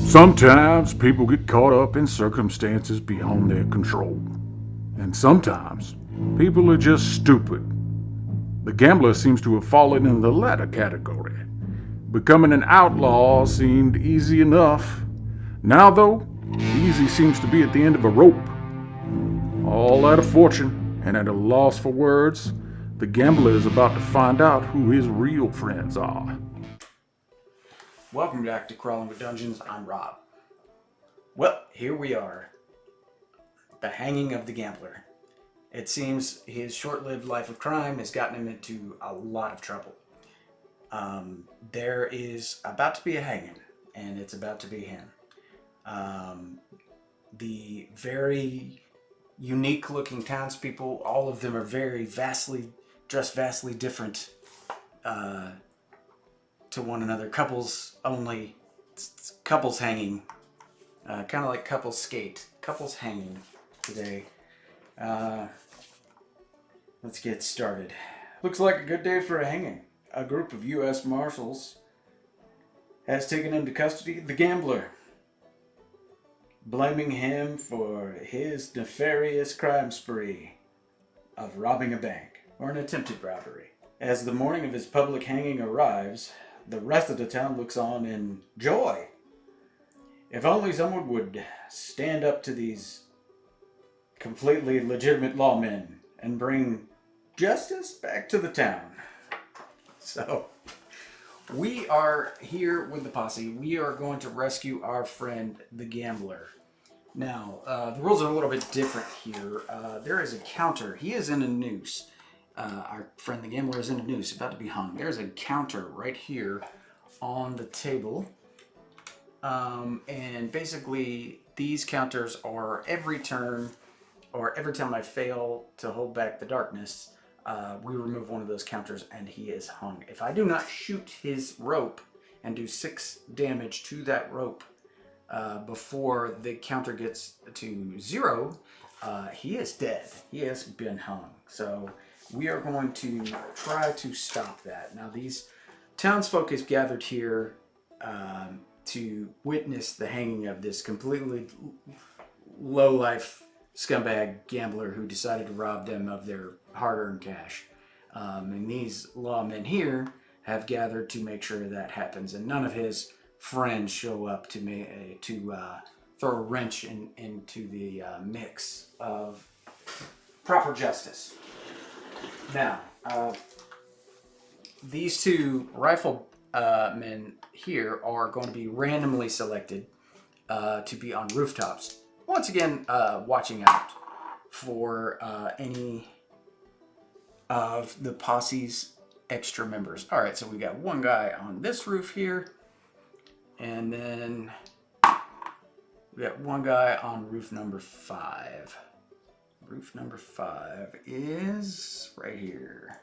Sometimes people get caught up in circumstances beyond their control. And sometimes people are just stupid. The gambler seems to have fallen in the latter category. Becoming an outlaw seemed easy enough. Now, though, easy seems to be at the end of a rope. All out of fortune and at a loss for words, the gambler is about to find out who his real friends are. Welcome back to Crawling with Dungeons. I'm Rob. Well, here we are. The hanging of the gambler. It seems his short-lived life of crime has gotten him into a lot of trouble. There is about to be a hanging, and it's about to be him. The very unique-looking townspeople, all of them are dressed vastly different to one another. Couples only. It's couples hanging. Kind of like couples skate. Couples hanging today. Let's get started. Looks like a good day for a hanging. A group of U.S. Marshals has taken into custody the gambler, blaming him for his nefarious crime spree of robbing a bank, or an attempted robbery. As the morning of his public hanging arrives, the rest of the town looks on in joy. If only someone would stand up to these completely legitimate lawmen and bring justice back to the town. So, we are here with the posse. We are going to rescue our friend, the gambler. Now, the rules are a little bit different here. There is a counter. He is in a noose. Our friend, the gambler, is in a noose, about to be hung. There's a counter right here on the table. And basically, these counters are every turn, or every time I fail to hold back the darkness, we remove one of those counters and he is hung. If I do not shoot his rope and do 6 damage to that rope before the counter gets to 0, he is dead. He has been hung. So we are going to try to stop that. Now, these townsfolk is gathered here to witness the hanging of this completely low-life scumbag gambler who decided to rob them of their hard-earned cash. And these lawmen here have gathered to make sure that happens, and none of his friends show up to throw a wrench into the mix of proper justice. Now, these two riflemen here are going to be randomly selected to be on rooftops. Once again, watching out for any of the posse's extra members. All right, so we got one guy on this roof here, and then we got one guy on roof number 5. Roof number 5 is right here.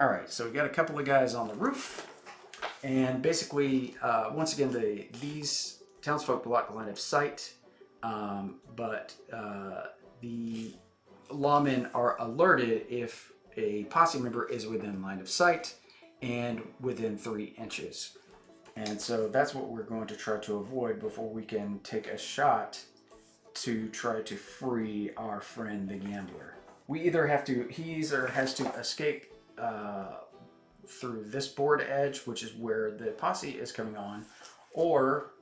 All right, so we got a couple of guys on the roof, and basically, once again, these townsfolk block line of sight, but the lawmen are alerted if a posse member is within line of sight and within 3 inches. And so that's what we're going to try to avoid before we can take a shot to try to free our friend the gambler. He either has to escape through this board edge, which is where the posse is coming on, or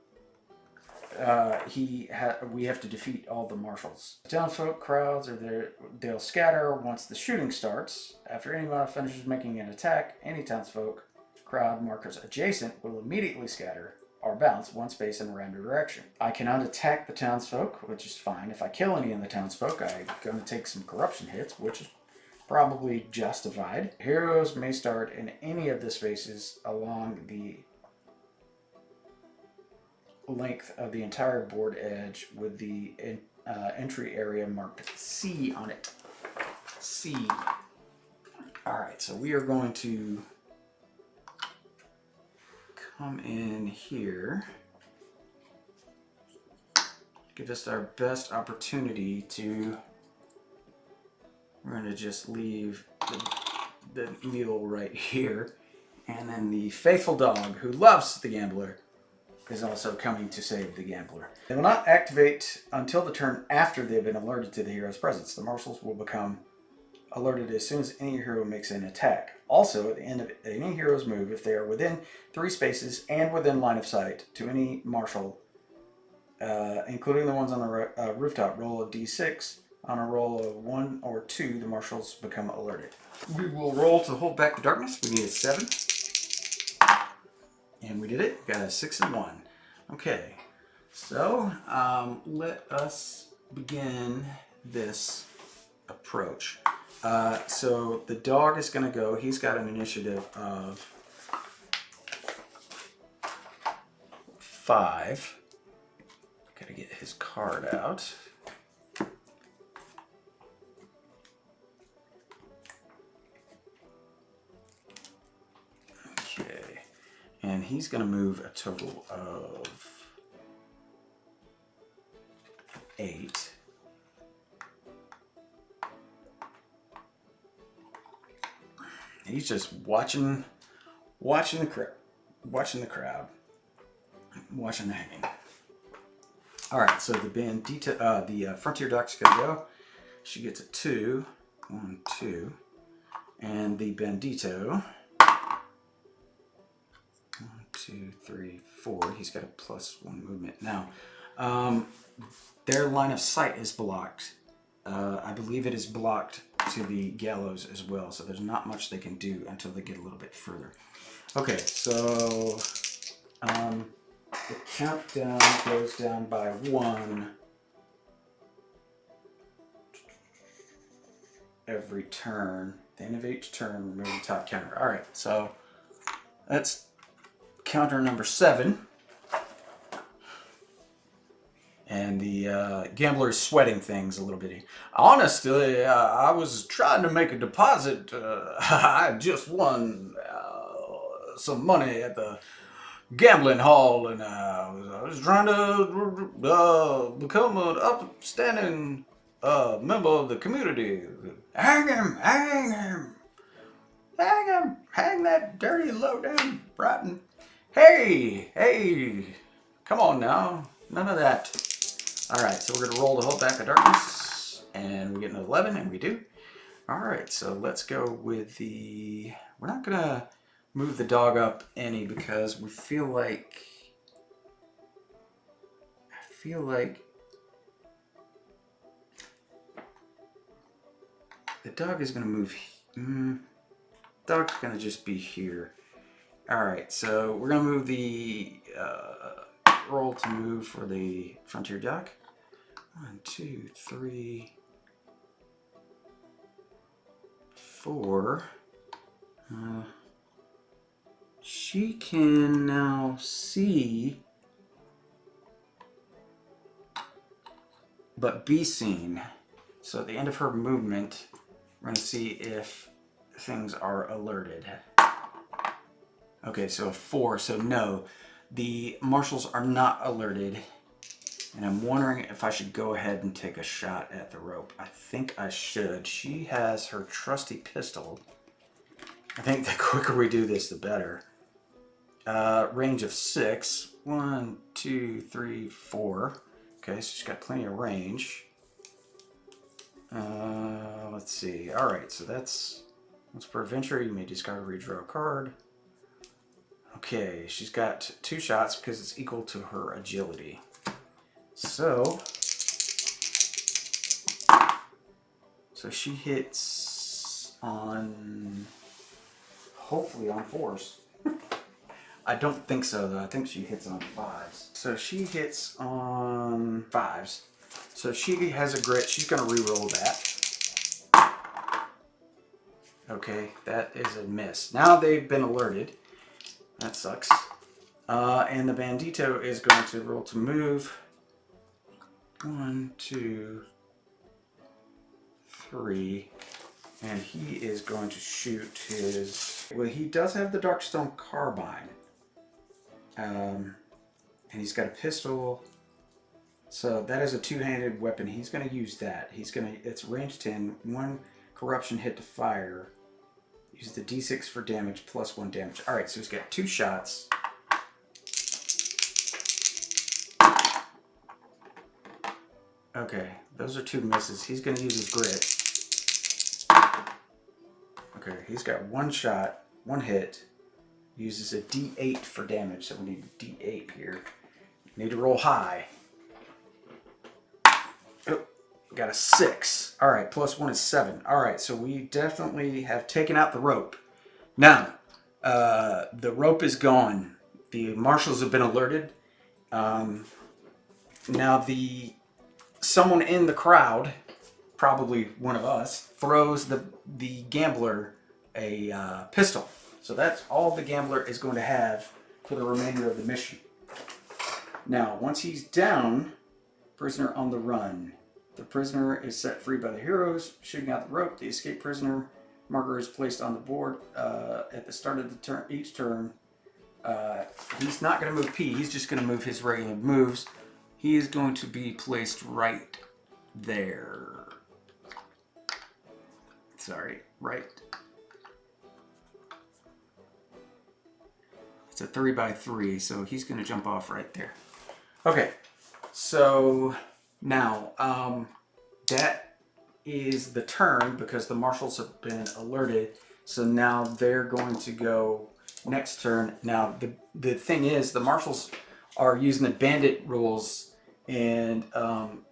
we have to defeat all the marshals. Townfolk crowds are there. They'll scatter once the shooting starts. After anyone finishes making an attack, any townsfolk crowd markers adjacent will immediately scatter or bounce 1 space in a random direction. I cannot attack the townsfolk, which is fine. If I kill any of the townsfolk, I'm going to take some corruption hits, which is probably justified. Heroes may start in any of the spaces along the length of the entire board edge with the entry area marked C on it. C. Alright, so we are going to come in here. Give us our best opportunity to... We're going to just leave the mule right here. And then the faithful dog who loves the gambler is also coming to save the gambler. They will not activate until the turn after they've been alerted to the hero's presence. The marshals will become alerted as soon as any hero makes an attack. Also, at the end of any hero's move, if they are within 3 spaces and within line of sight to any marshal, including the ones on the rooftop, roll a d6. On a roll of 1 or 2, the marshals become alerted. We will roll to hold back the darkness. We need a 7. And we did it. We got a 6 and 1. Okay. So, let us begin this approach. So the dog is going to go. He's got an initiative of 5. Got to get his card out. Okay. And he's going to move a total of 8. He's just watching the crowd, watching the hanging. All right, so the bandita, the frontier duck's gonna go. She gets a 2, 1, 2, and the bandito, 1, 2, 3, 4. He's got a +1 movement now. Their line of sight is blocked. I believe it is blocked to the gallows as well, so there's not much they can do until they get a little bit further. Okay, so the countdown goes down by 1 every turn. The end of each turn, remove the top counter. All right, so that's counter number 7. And the gambler is sweating things a little bit. Honestly, I was trying to make a deposit. I just won some money at the gambling hall, and I was trying to become an upstanding member of the community. Hang him! Hang him! Hang him! Hang that dirty, low-down, rotten... Hey! Come on now. None of that. Alright, so we're going to roll to hold back the darkness, and we get an 11, and we do. Alright, so let's go with the... We're not going to move the dog up any because we feel like... the dog is going to move... dog's going to just be here. Alright, so we're going to move the... roll to move for the frontier duck. 1, 2, 3, 4. She can now see, but be seen. So at the end of her movement, we're going to see if things are alerted. Okay, so a 4, so no. The marshals are not alerted, and I'm wondering if I should go ahead and take a shot at the rope. I think I should. She has her trusty pistol. I think the quicker we do this, the better. Range of 6. 1, 2, 3, 4. Okay, so she's got plenty of range. Let's see. All right, so that's per adventure. You may discard or redraw a card. Okay, she's got 2 shots because it's equal to her agility. So she hits on, hopefully on 4s. I don't think so though. I think she hits on 5s. So she hits on 5s. So she has a grit. She's going to re-roll that. Okay, that is a miss. Now they've been alerted. That sucks. And the bandito is going to roll to move. 1, 2, 3. And he is going to shoot his... Well, he does have the Darkstone Carbine. And he's got a pistol. So that is a 2-handed weapon. He's going to use that. It's range 10. 1 corruption hit to fire. Use the d6 for damage plus 1 damage. Alright, so he's got 2 shots. Okay, those are 2 misses. He's going to use his grit. Okay, he's got 1 shot, 1 hit. Uses a D8 for damage, so we need a D8 here. Need to roll high. Oh, got a 6. All right, plus 1 is 7. All right, so we definitely have taken out the rope. Now, the rope is gone. The marshals have been alerted. Now, someone in the crowd, probably one of us, throws the gambler a pistol. So that's all the gambler is going to have for the remainder of the mission. Now, once he's down, prisoner on the run. The prisoner is set free by the heroes, shooting out the rope. The escaped prisoner marker is placed on the board at the start of the turn. Each turn, he's not going to move P. He's just going to move his regular moves. He is going to be placed right there. Sorry, right. It's a 3x3, so he's going to jump off right there. Okay, so now that is the turn because the marshals have been alerted. So now they're going to go next turn. Now the thing is, the marshals are using the bandit rules, and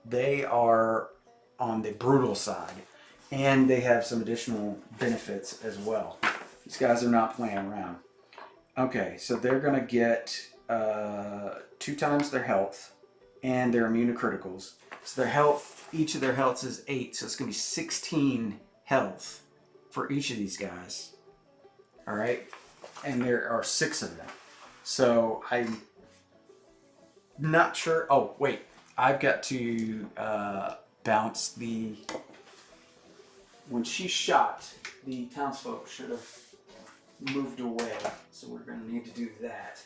they are on the brutal side, and they have some additional benefits as well. These guys are not playing around. Okay, so they're gonna get 2 times their health, and they're immune to criticals. So their health, each of their healths is 8, so it's gonna be 16 health for each of these guys. All right, and there are 6 of them. So I'm not sure. Oh wait, I've got to bounce the. When she shot, the townsfolk should have moved away, so we're going to need to do that.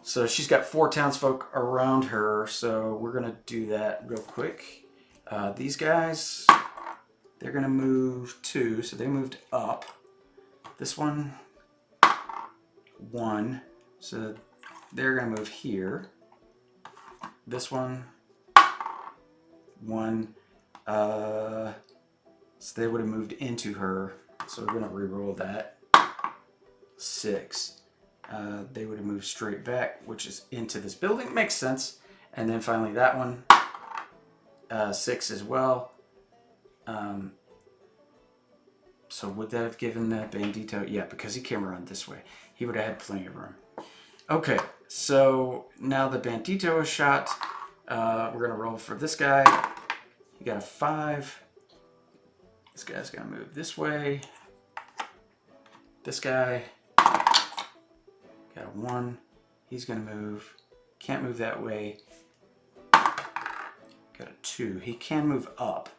So she's got 4 townsfolk around her, so we're going to do that real quick. These guys, they're going to move 2, so they moved up. This one, 1, so they're going to move here. This one, 1. So they would have moved into her. So we're going to re-roll that. 6. They would have moved straight back, which is into this building. Makes sense. And then finally that one. 6 as well. So would that have given that bandito? Yeah, because he came around this way. He would have had plenty of room. Okay, so now the bandito is shot. We're going to roll for this guy. He got a 5. This guy's going to move this way. This guy got a 1. He's going to move. Can't move that way. Got a 2. He can move up.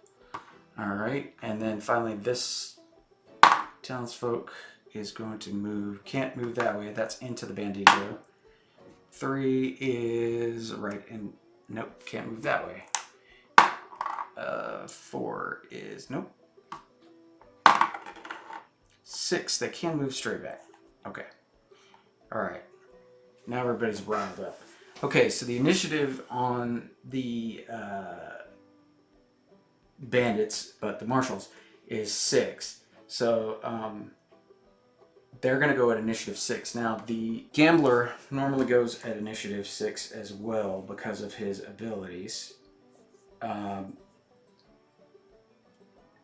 All right. And then finally this townsfolk is going to move. Can't move that way. That's into the bandito. 3 is right in. Nope. Can't move that way. 4 is. Nope. 6, they can move straight back. Okay. All right. Now everybody's riled up. Okay, so the initiative on the bandits, but the marshals, is 6. So they're going to go at initiative 6. Now, the gambler normally goes at initiative 6 as well because of his abilities.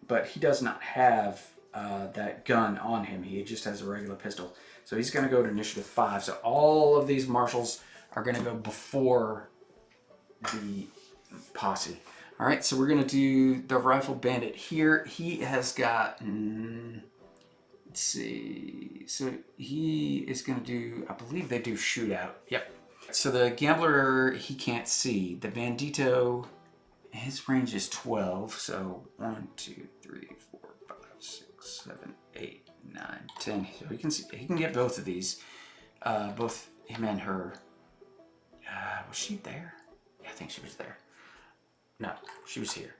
But he does not have that gun on him. He just has a regular pistol. So he's going to go to initiative 5. So all of these marshals are going to go before the posse. All right, so we're going to do the rifle bandit here. He has got, let's see. So he is going to do, I believe they do shootout. Yep. So the gambler, he can't see. The bandito, his range is 12. So 1, 2, 3, 4, 5, 6, 7, 8, 9, 10. So he can see, he can get both of these, both him and her. Was she there? Yeah, I think she was there. No, she was here.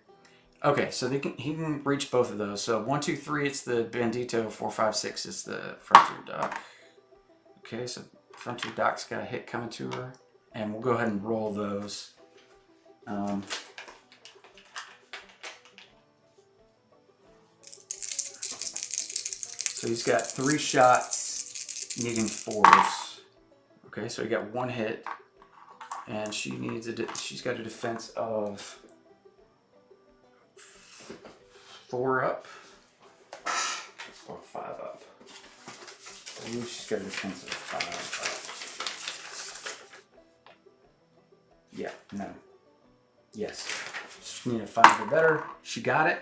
Okay, so he can reach both of those. So 1, 2, 3, it's the bandito. 4, 5, 6 is the frontier doc. Okay, so frontier doc's got a hit coming to her. and we'll go ahead and roll those. So he's got 3 shots, needing 4s. Okay, so he got 1 hit, and she needs she's got a defense of 4 up or 5 up. I believe she's got a defense of 5 up. Yeah, no. Yes. She needed 5 or better. She got it.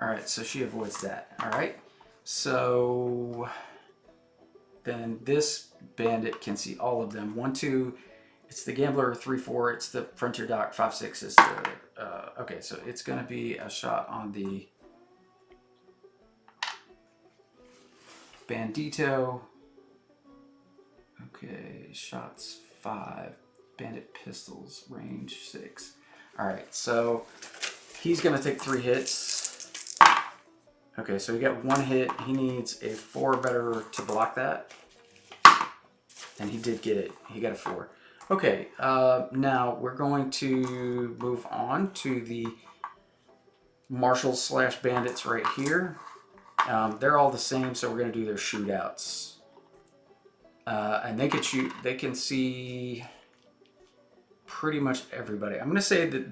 All right, so she avoids that. All right. So then this bandit can see all of them. 1, 2, it's the gambler. 3, 4, it's the frontier dock. 5, 6 is the, okay, so it's gonna be a shot on the bandito. Okay, shots 5, bandit pistols, range 6. All right, so he's gonna take 3 hits. Okay, so he got 1 hit. He needs a 4 or better to block that. And he did get it. He got a 4. Okay, now we're going to move on to the marshals slash bandits right here. They're all the same, so we're going to do their shootouts. And they can shoot, they can see pretty much everybody. I'm going to say that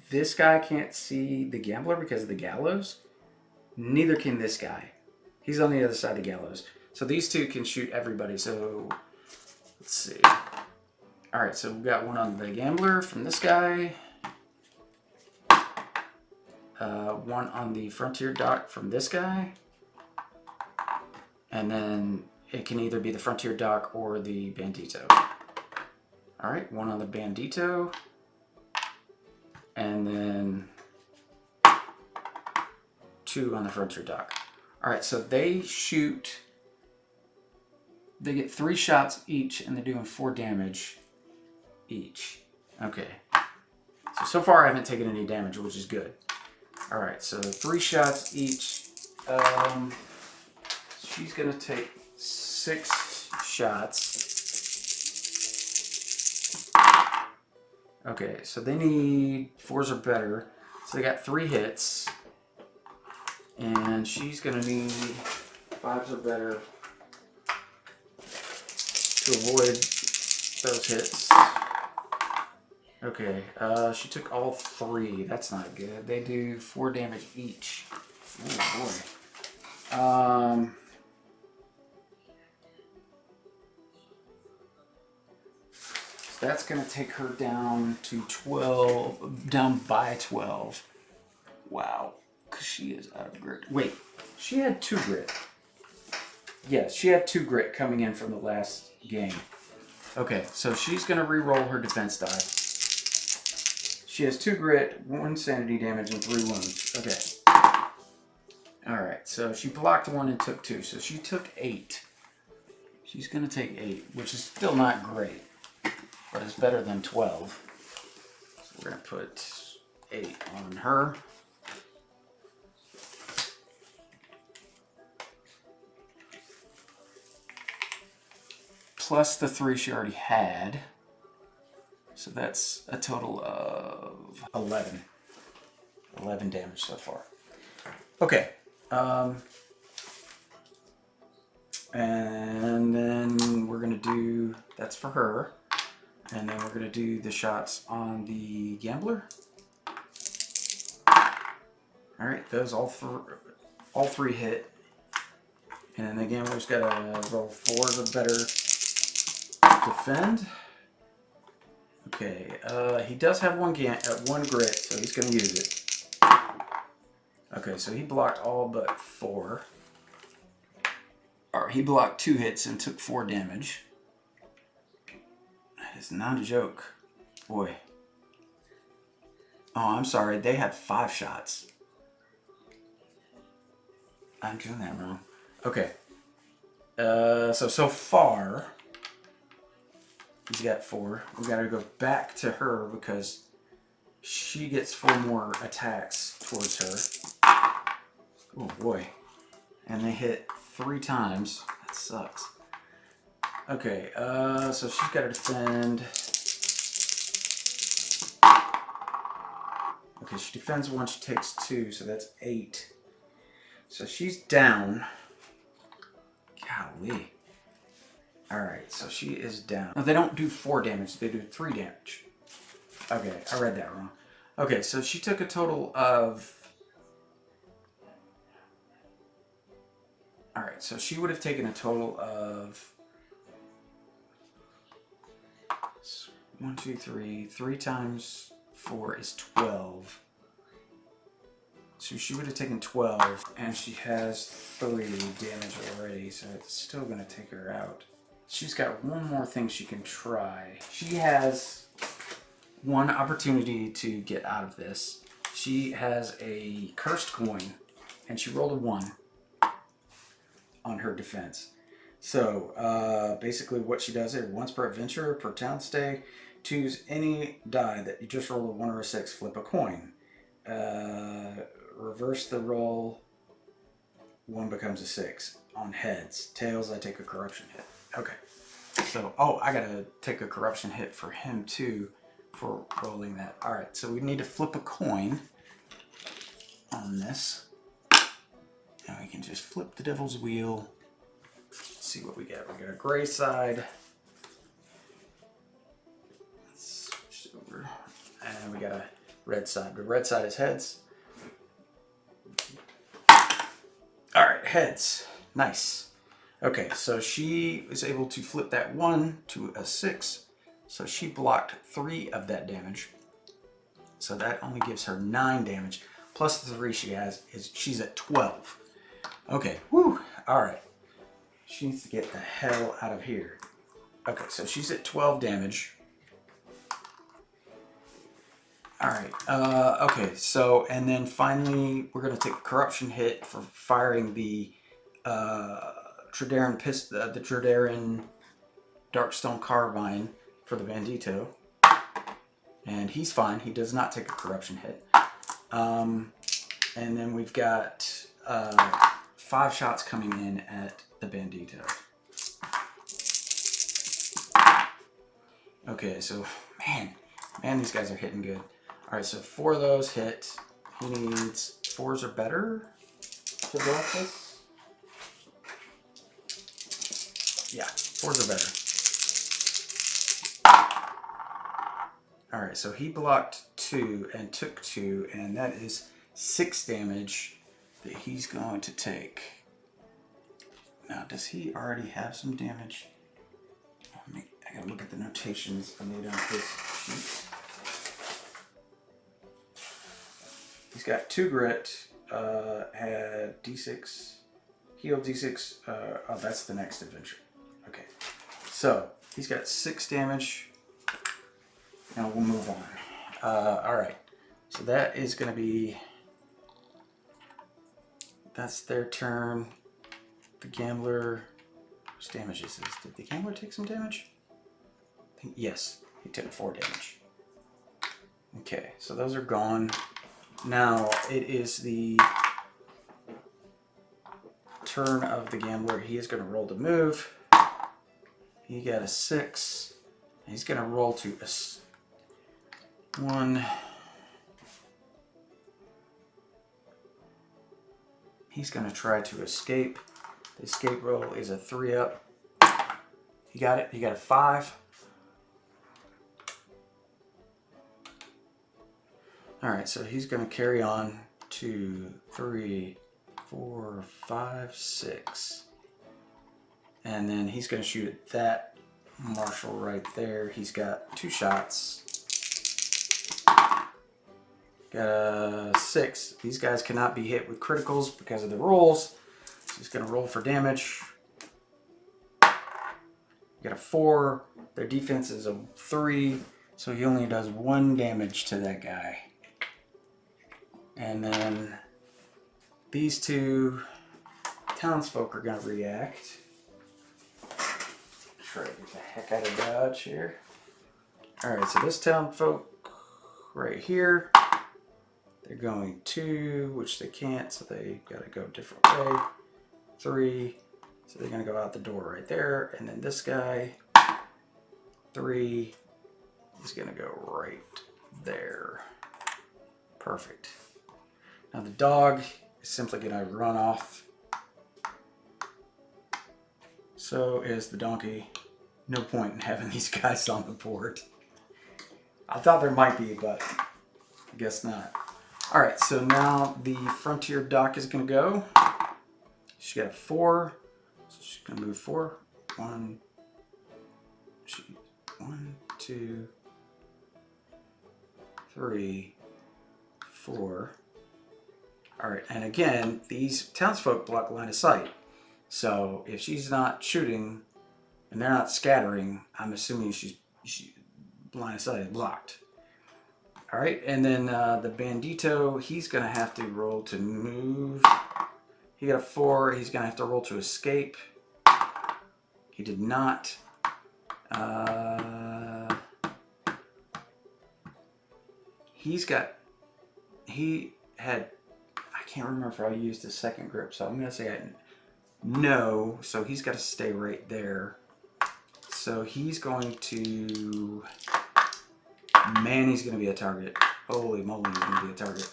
this guy can't see the gambler because of the gallows. Neither can this guy. He's on the other side of the gallows. So these two can shoot everybody. So let's see. All right, so we've got 1 on the gambler from this guy. 1 on the frontier dock from this guy. And then it can either be the frontier dock or the bandito. All right, 1 on the bandito. And then 2 on the frontier dock. All right, so they shoot, they get 3 shots each, and they're doing 4 damage each. Okay. So far I haven't taken any damage, which is good. All right, so 3 shots each. She's gonna take 6 shots. Okay, so they need 4s or better. So they got 3 hits. And she's gonna need 5s or better to avoid those hits. Okay, she took all 3. That's not good. They do 4 damage each. Oh boy. So that's gonna take her down to 12, down by 12. Wow. Because she is out of grit. Wait, she had 2 grit. Yes, she had 2 grit coming in from the last game. Okay, so she's going to re-roll her defense die. She has 2 grit, 1 sanity damage, and 3 wounds. Okay. Alright, so she blocked 1 and took 2. So she took 8. She's going to take 8, which is still not great. But it's better than 12. So we're going to put 8 on her. Plus the 3 she already had. So that's a total of 11. 11 damage so far. Okay. And then we're going to do, that's for her. And then we're going to do the shots on the gambler. Alright, those all 3 hit. And then the gambler's got to roll 4s or better. Defend. Okay, he does have 1 grit, so he's going to use it. Okay, so he blocked all but 4. Or he blocked 2 hits and took 4 damage. That is not a joke. Boy. Oh, I'm sorry, they had 5 shots. I'm doing that wrong. Okay. So far, he's got 4. We gotta go back to her because she gets 4 more attacks towards her. Oh boy. And they hit 3 times. That sucks. Okay, so she's gotta defend. Okay, she defends 1, she takes 2, so that's 8. So she's down. Golly. Alright, so she is down. No, they don't do 4 damage, they do 3 damage. Okay, I read that wrong. Okay, so she took a total of... Alright, so she would have taken a total of... 1, 2, 3. 3 times 4 is 12. So she would have taken 12, and she has 3 damage already, so it's still going to take her out. She's got one more thing she can try. She has one opportunity to get out of this. She has a cursed coin, and she rolled a 1 on her defense. So basically what she does is once per adventure, per town stay, choose any die that you just rolled a 1 or a 6, flip a coin. Reverse the roll, 1 becomes a 6. On heads. Tails, I take a corruption hit. Okay. So, oh, I gotta take a corruption hit for him too for rolling that. Alright, so we need to flip a coin on this. And we can just flip the devil's wheel. Let's see what we get. We got a gray side. Let's switch over. And we got a red side. The red side is heads. Alright, heads. Nice. Okay, so she was able to flip that 1 to a 6. So she blocked 3 of that damage. So that only gives her 9 damage. Plus the 3 she has is she's at 12. Okay, whew. Alright. She needs to get the hell out of here. Okay, so she's at 12 damage. Alright, okay, so, and then finally, we're going to take a corruption hit for firing the Tredaran Darkstone Carbine for the Bandito. And he's fine, he does not take a corruption hit. And then we've got 5 shots coming in at the Bandito. Okay, so, man, these guys are hitting good. Alright, so 4 of those hit. He needs 4s or better to block this. Yeah, 4s or better. Alright, so he blocked 2 and took 2, and that is 6 damage that he's going to take. Now, does he already have some damage? I gotta look at the notations I made on his sheet. He's got 2 grit, had D6, healed D6, oh, that's the next adventure. Okay, so he's got 6 damage. Now we'll move on. Alright, so that is going to be, that's their turn. The gambler, whose damage is this? Did the gambler take some damage? I think, yes, he took 4 damage. Okay, so those are gone. Now it is the turn of the gambler. He is going to roll to move. He got a 6. He's going to roll to a 1. He's going to try to escape. The escape roll is a 3 up. He got it. He got a 5. Alright, so he's going to carry on 2, 3, 4, 5, 6. And then he's going to shoot at that marshal right there. He's got 2 shots. Got a 6. These guys cannot be hit with criticals because of the rolls. So he's going to roll for damage. Got a 4. Their defense is a 3. So he only does 1 damage to that guy. And then these 2 townsfolk are going to react. Try to get the heck out of dodge here. Alright, so this townsfolk right here, they're going 2, which they can't, so they got to go a different way. 3, so they're going to go out the door right there. And then this guy, 3, is going to go right there. Perfect. Now the dog is simply going to run off. So is the donkey. No point in having these guys on the board. I thought there might be, but I guess not. All right, so now the frontier dock is going to go. She's got a 4, so she's going to move 4. 1, 2, 3, 4. All right, and again, these townsfolk block line of sight. So if she's not shooting and they're not scattering, I'm assuming she line of sight is blocked. All right, and then the bandito, he's gonna have to roll to move. He got a 4. He's gonna have to roll to escape. He did not. He had. I can't remember if I used the second grip, so I'm gonna say no. So he's got to stay right there. So he's going to. Man, he's going to be a target. Holy moly, he's going to be a target.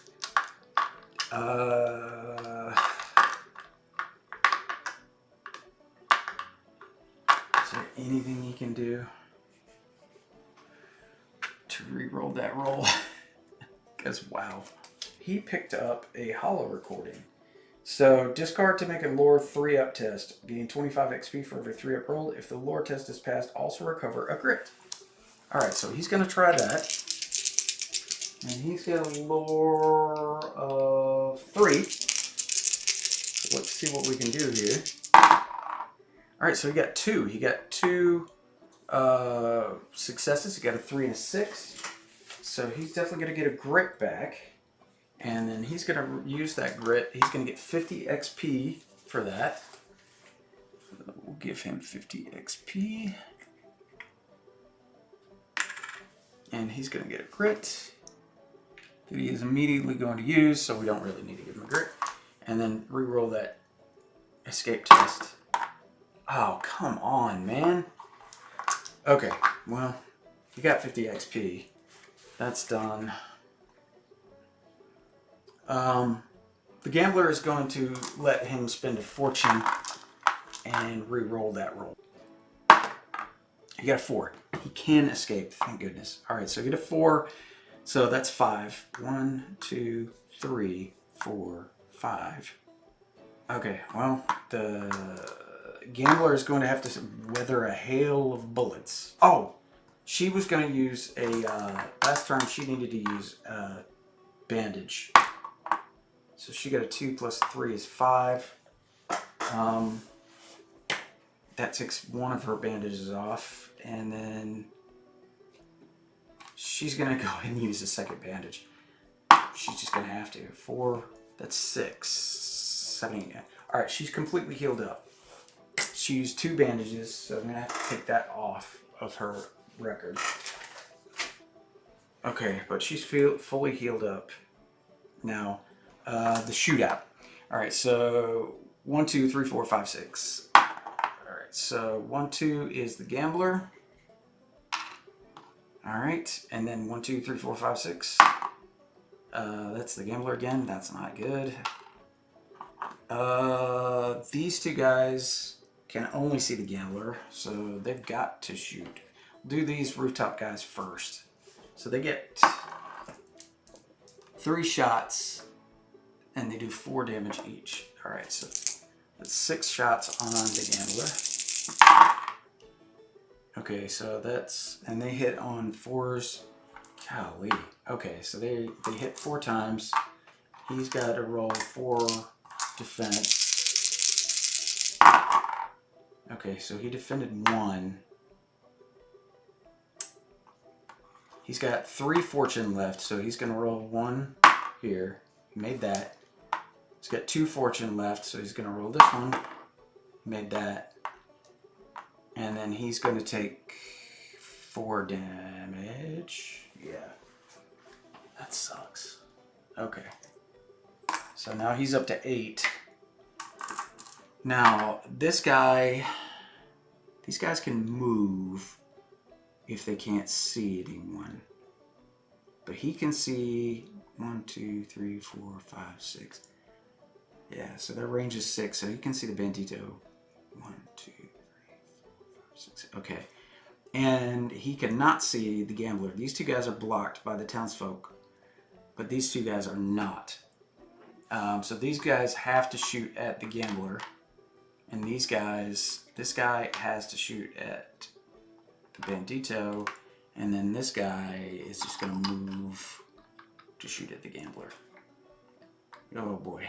Is there anything he can do to re-roll that roll? Because, wow. He picked up a hollow recording. So, discard to make a lore 3-up test. Gain 25 XP for every 3-up roll. If the lore test is passed, also recover a grit. Alright, so he's going to try that. And he's got a lore of 3. So let's see what we can do here. Alright, so he got 2. He got 2 successes. He got a 3 and a 6. So he's definitely going to get a grit back. And then he's going to use that grit. He's going to get 50 XP for that. We'll give him 50 XP. And he's going to get a grit that he is immediately going to use, so we don't really need to give him a grit. And then re-roll that escape test. Oh, come on, man. Okay, well, you got 50 XP. That's done. The gambler is going to let him spend a fortune and re-roll that roll. He got a 4. He can escape, thank goodness. All right, so get a 4. So that's 5. 1, 2, 3, 4, 5. Okay, well, the gambler is going to have to weather a hail of bullets. Oh, she was going to use a, last turn she needed to use a bandage. So she got a 2 plus 3 is 5. That takes one of her bandages off. And then she's going to go ahead and use a second bandage. She's just going to have to. 4, that's 6, 7, 8. All right, she's completely healed up. She used 2 bandages, so I'm going to have to take that off of her record. Okay, but she's fully healed up. Now, the shootout. All right, so 1, 2, 3, 4, 5, 6. All right, so 1, 2 is the gambler. All right, and then 1, 2, 3, 4, 5, 6. That's the gambler again. That's not good. These 2 guys can only see the gambler, so they've got to shoot. We'll do these rooftop guys first. So they get 3 shots, and they do 4 damage each. All right, so that's 6 shots on the gambler. Okay, so that's, and they hit on 4s. Golly. Okay, so they hit 4 times. He's got to roll 4 defense. Okay, so he defended 1. He's got 3 fortune left, so he's going to roll 1 here. He made that. He's got 2 fortune left, so he's going to roll this one. Made that. And then he's going to take 4 damage. Yeah. That sucks. Okay. So now he's up to 8. Now, these guys can move if they can't see anyone. But he can see 1, 2, 3, 4, 5, 6. Yeah, so their range is 6, so you can see the bandito. 1, 2, 3, 4, 5, 6. Okay. And he cannot see the gambler. These two guys are blocked by the townsfolk, but these two guys are not. So these guys have to shoot at the gambler, and these guys, this guy has to shoot at the bandito, and then this guy is just going to move to shoot at the gambler. Oh boy.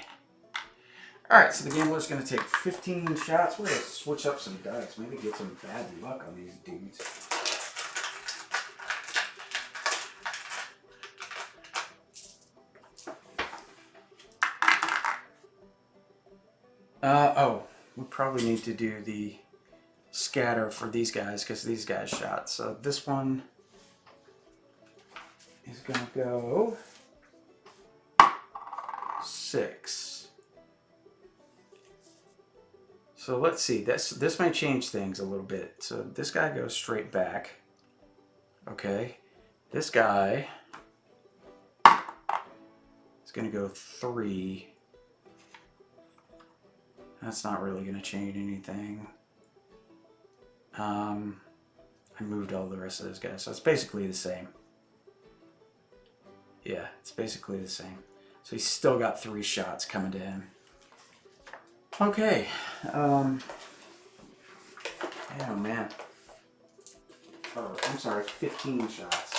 Alright, so the gambler's going to take 15 shots. We're going to switch up some dice. Maybe get some bad luck on these dudes. Oh, we probably need to do the scatter for these guys because these guys shot. So this one is going to go 6. So let's see. This may change things a little bit. So this guy goes straight back. Okay. This guy is going to go 3. That's not really going to change anything. I moved all the rest of those guys, so it's basically the same. Yeah, it's basically the same. So he's still got 3 shots coming to him. Okay. Oh man. Oh, I'm sorry, 15 shots.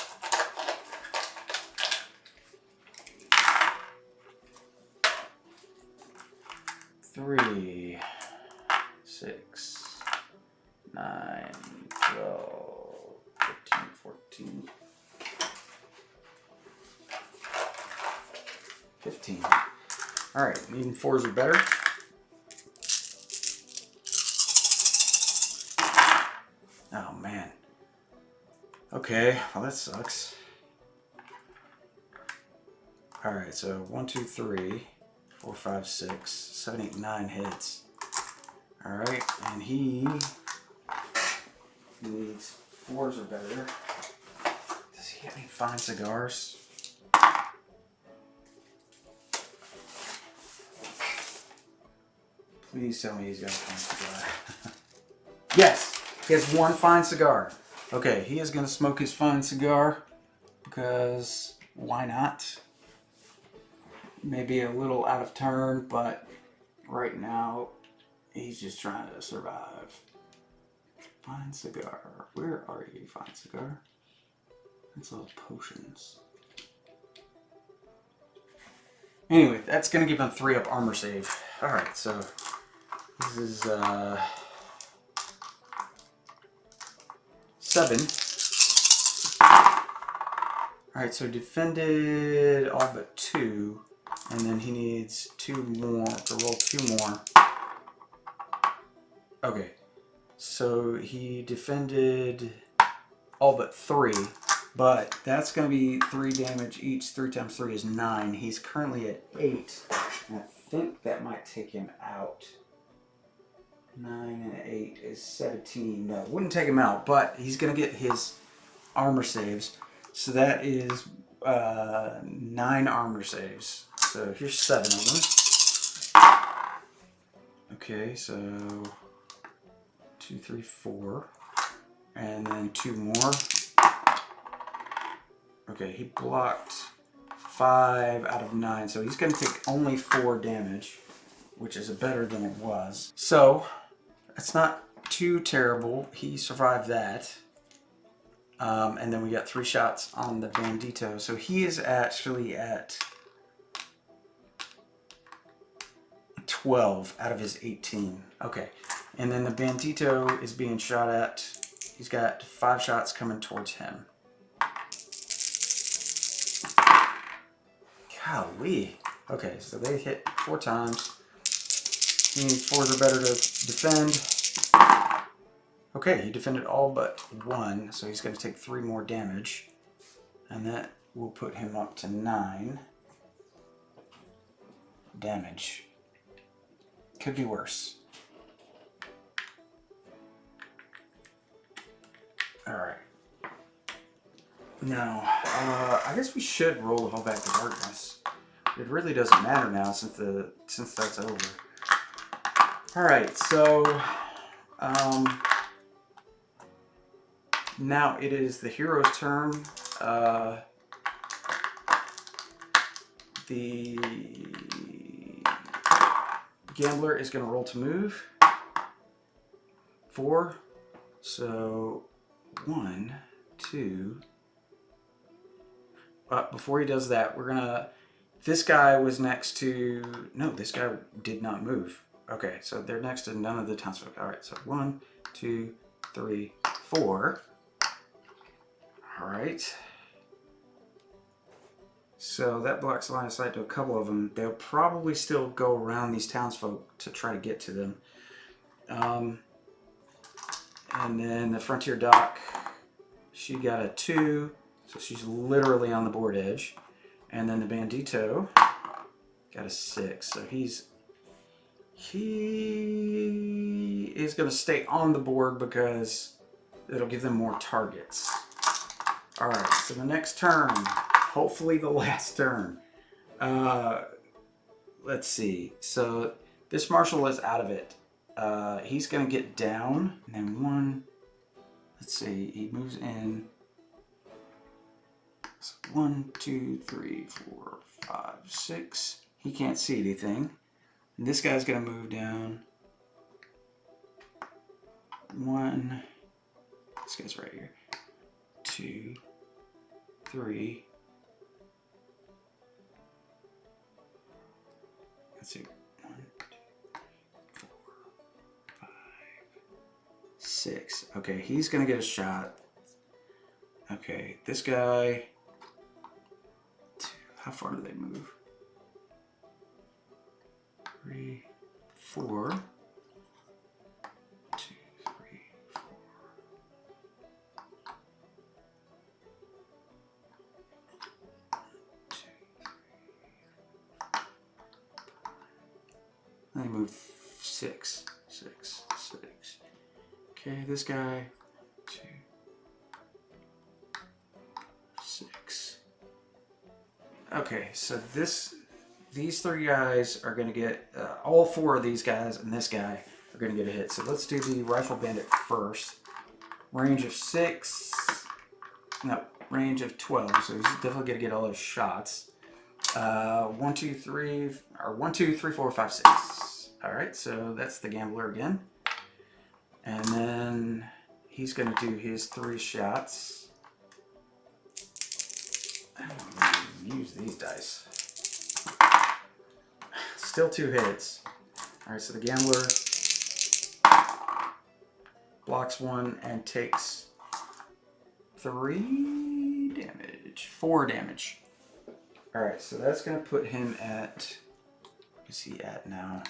Three, 6, 9, 12, 13, 14, 15. All right, needing 4s or better. Oh man. Okay, well that sucks. All right, so 1, 2, 3, 4, 5, 6, 7, 8, 9 hits. All right, and he needs 4s or better. Does he have any fine cigars? Please tell me he's got a fine cigar. Yes, he has 1 fine cigar. Okay, he is going to smoke his fine cigar because why not? Maybe a little out of turn, but right now he's just trying to survive. Fine cigar. Where are you, fine cigar? That's all potions. Anyway, that's going to give him 3-up armor save. Alright, so this is 7. Alright, so defended all but 2. And then he needs 2 more to roll 2 more. Okay, so he defended all but 3, but that's going to be 3 damage each. 3 times 3 is 9. He's currently at 8, and I think that might take him out. 9 and 8 is 17. No, wouldn't take him out, but he's going to get his armor saves. So that is 9 armor saves. So here's 7 of them. Okay, so 2, 3, 4. And then 2 more. Okay, he blocked 5 out of 9. So he's going to take only 4 damage, which is better than it was. So it's not too terrible. He survived that. And then we got 3 shots on the bandito. So he is actually at 12 out of his 18. Okay. And then the bandito is being shot at. He's got 5 shots coming towards him. Golly. Okay, so they hit 4 times. He needs 4s or better to defend. Okay, he defended all but 1, so he's going to take 3 more damage. And that will put him up to 9 damage. Could be worse. Alright. Now, I guess we should roll the whole back to darkness. It really doesn't matter now since that's over. All right, so now it is the hero's turn. The gambler is going to roll to move. 4. So 1, 2. Before he does that, we're gonna. This guy was next to. No, this guy did not move. Okay, so they're next to none of the townsfolk. All right, so 1, 2, 3, 4. All right. So that blocks line of sight to a couple of them. They'll probably still go around these townsfolk to try to get to them. And then the Frontier Doc, she got a 2, so she's literally on the board edge. And then the Bandito got a 6, so he is going to stay on the board because it'll give them more targets. All right, so the next turn, hopefully the last turn. Let's see. So this marshal is out of it. He's going to get down, and then 1. Let's see. He moves in. So 1, 2, 3, 4, 5, 6. He can't see anything. And this guy's going to move down. 1. This guy's right here. 2, 3. Let's see. 1, 2, 4, 5, 6. Okay, he's gonna get a shot. Okay, this guy. 2. How far do they move? 3, 4. 2, 3, 4. They move 6, 6, 6. Okay, this guy, 2, 6. Okay, so these 3 guys are going to get, all 4 of these guys and this guy are going to get a hit. So let's do the Rifle Bandit first. Range of 6, no, range of 12, so he's definitely going to get all those shots. 1, 2, 3, or 1, 2, 3, 4, 5, 6. All right, so that's the gambler again. And then he's going to do his 3 shots. I don't really use these dice. Still 2 hits. All right, so the gambler blocks 1 and takes 3 damage, 4 damage. All right, so that's going to put him at, what is he at now?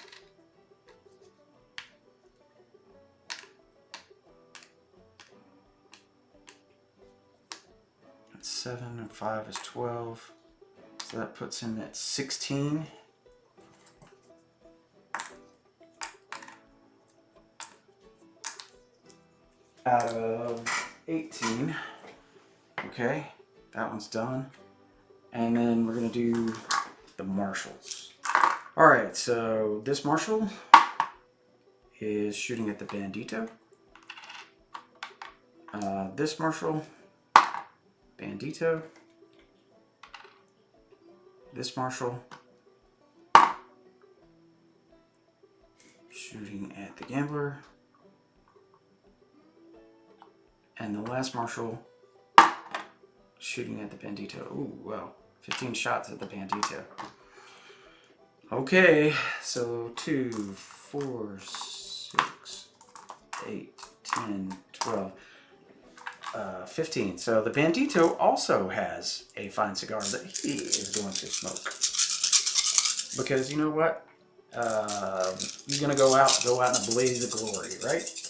That's 7 and 5 is 12. So that puts him at 16. Out of 18. Okay, that one's done. And then we're gonna do the marshals. All right, so this marshal is shooting at the Bandito. This marshal, Bandito. This marshal, shooting at the gambler. And the last marshal, shooting at the Bandito. Ooh, well, 15 shots at the Bandito. Okay, so 2, 4, 6, 8, 10, 12, 15. So the Bandito also has a fine cigar that he is going to smoke. Because you know what? You're going to go out in a blaze of glory, right?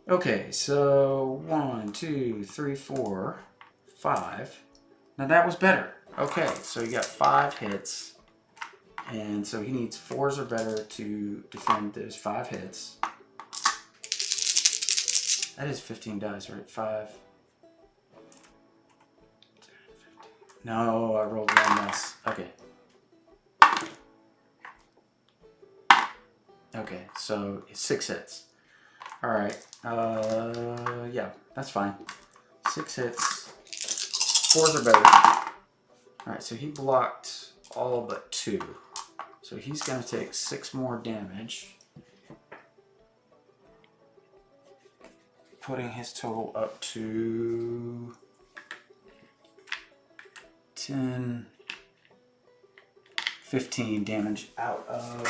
Okay, so 1, 2, 3, 4, 5. Now that was better. Okay, so you got 5 hits. And so he needs 4s or better to defend those 5 hits. That is 15 dice, right? 5, No, I rolled one less. Okay. Okay, so 6 hits. All right. Yeah, that's fine. 6 hits. 4s are better. All right, so he blocked all but 2. So he's going to take 6 more damage, putting his total up to 10, 15 damage out of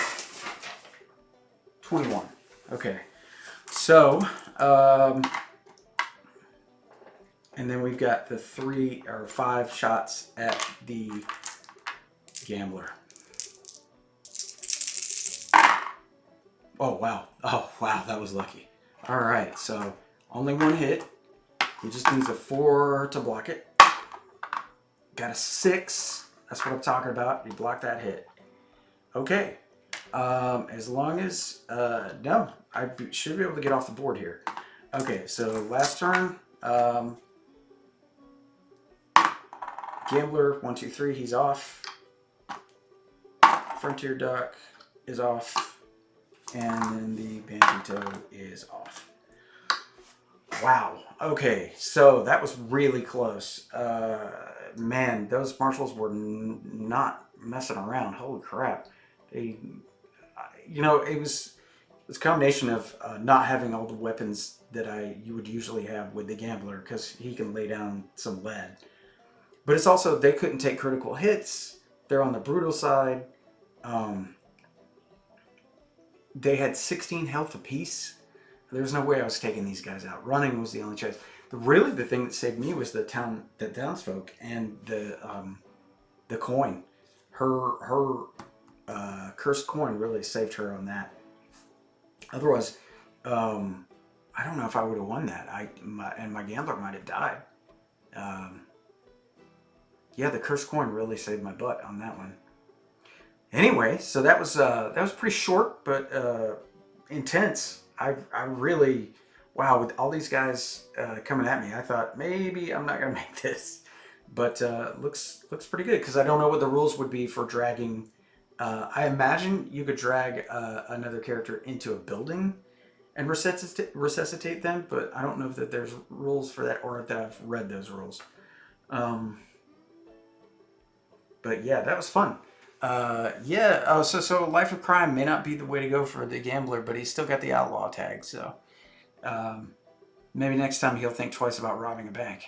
21. Okay. So, and then we've got the 3 or 5 shots at the gambler. Oh, wow. Oh, wow. That was lucky. All right. So only 1 hit. He just needs a 4 to block it. Got a 6. That's what I'm talking about. You block that hit. Okay. As long as, no, I should be able to get off the board here. Okay. So last turn, gambler, 1, 2, 3, he's off. Frontier duck is off. And then the bandito is off. Wow. Okay, so that was really close. Man, those marshals were not messing around. Holy crap! They, it was a combination of not having all the weapons that you would usually have with the gambler because he can lay down some lead, but it's also they couldn't take critical hits. They're on the brutal side. They had 16 health apiece. There's no way I was taking these guys out. Running was the only choice. Really, the thing that saved me was the townsfolk and the coin. Her cursed coin really saved her on that. Otherwise, I don't know if I would have won that. My gambler might have died. Yeah, the cursed coin really saved my butt on that one. Anyway, so that was pretty short but intense. I really, wow, with all these guys coming at me, I thought maybe I'm not gonna make this, but looks pretty good because I don't know what the rules would be for dragging. I imagine you could drag another character into a building and resuscitate them, but I don't know that there's rules for that or that I've read those rules. But yeah, that was fun. Yeah. Oh, so life of crime may not be the way to go for the gambler, but he's still got the outlaw tag. So maybe next time he'll think twice about robbing a bank.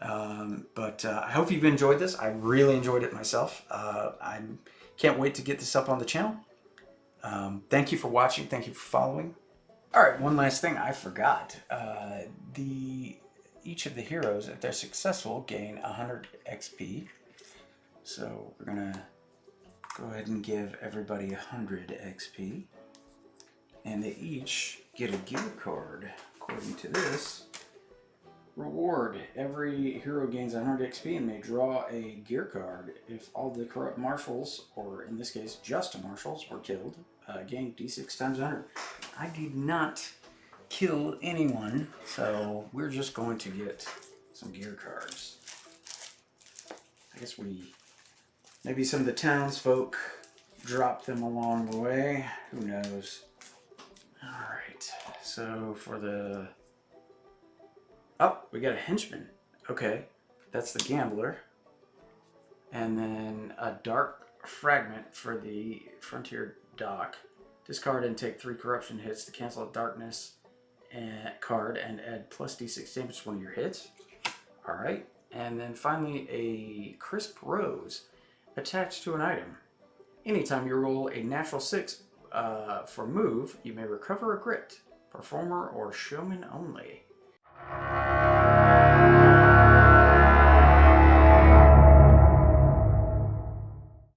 But I hope you've enjoyed this. I really enjoyed it myself. I can't wait to get this up on the channel. Thank you for watching. Thank you for following. All right. One last thing I forgot. Each of the heroes, if they're successful, gain 100 XP. So we're gonna go ahead and give everybody 100 XP. And they each get a gear card. According to this, reward. Every hero gains 100 XP and may draw a gear card. If all the corrupt marshals, or in this case just marshals, were killed, gain D6 times 100. I did not kill anyone, so we're just going to get some gear cards. I guess maybe some of the townsfolk dropped them along the way. Who knows? Alright, so for the... Oh, we got a henchman. Okay, that's the gambler. And then a dark fragment for the frontier dock. Discard and take 3 corruption hits to cancel a darkness card and add plus D6 damage to one of your hits. Alright, and then finally a crisp rose attached to an item. Anytime you roll a natural 6 for move, you may recover a grit. Performer or showman only.